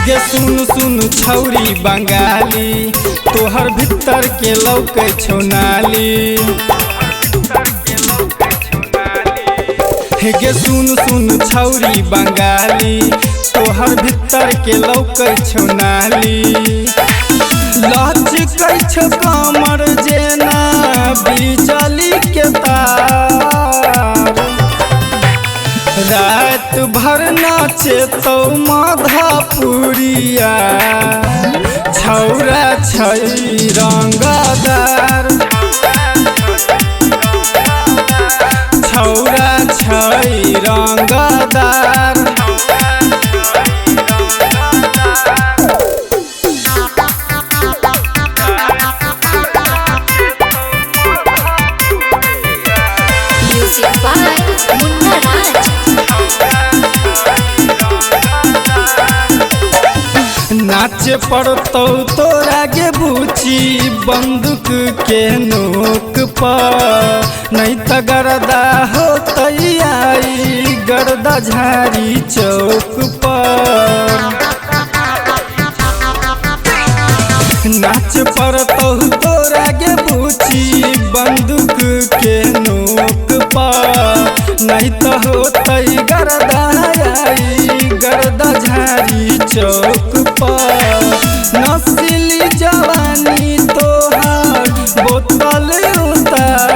गे सुन सुन छौरी बंगाली तोहर भीतर के लौके छोनाली। गे सुन सुन छौरी बंगाली तोहर भीतर के लौके छोनाली। लचकै छो कमर जेना बिजली के तार। रात भर नाचे तो माधापुरिया छौरा छै रंगदार। छौरा छै रंगदार। Music by Munna Raj. नाचे पड़तौ तोरा गे बूची बंदूक के नोक पर। नहीं त गर्दा होतई आई गर्दा झाड़ी चौक पर। नाच पड़तौ तोरा गे बूची बंदूक के नोक पर। नहीं त होतई गर्दा आई गर्दा झाड़ी चौक पर। नस्ली जवानी तोहार बोतल उतार।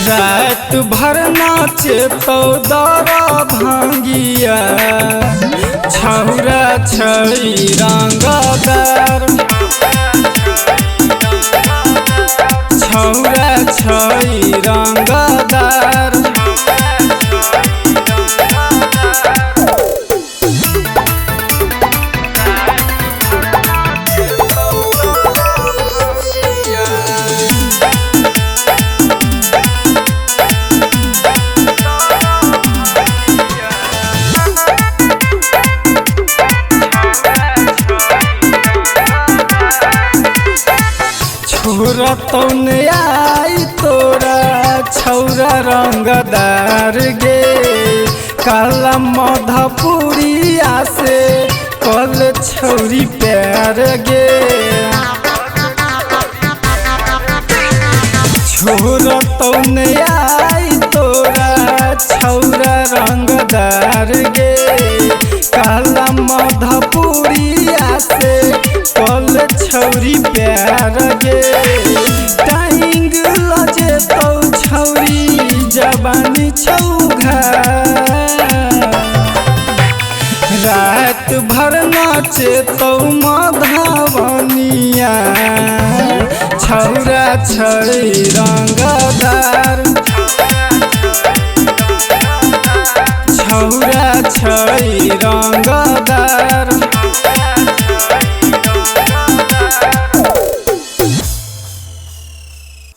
रात भर नाचे तो दरा भांगिया छौरा छै रंगदार। छौरा छै रंगदार। छोरा तौन आई तोरा छौरा रंगदार गे। काला माधापुरिया से कल छौरी प्यार गे। छोरा तौन आई तोरा छौरा रंगदार गे। काला माधापुरिया से कल छौरी प्यार गे। टाइंग लजे तो छौरी जवानी छौघा। रात भर नाचे तो माधवनिया छौरा छै रंगदार। छौरा छै रंगदार।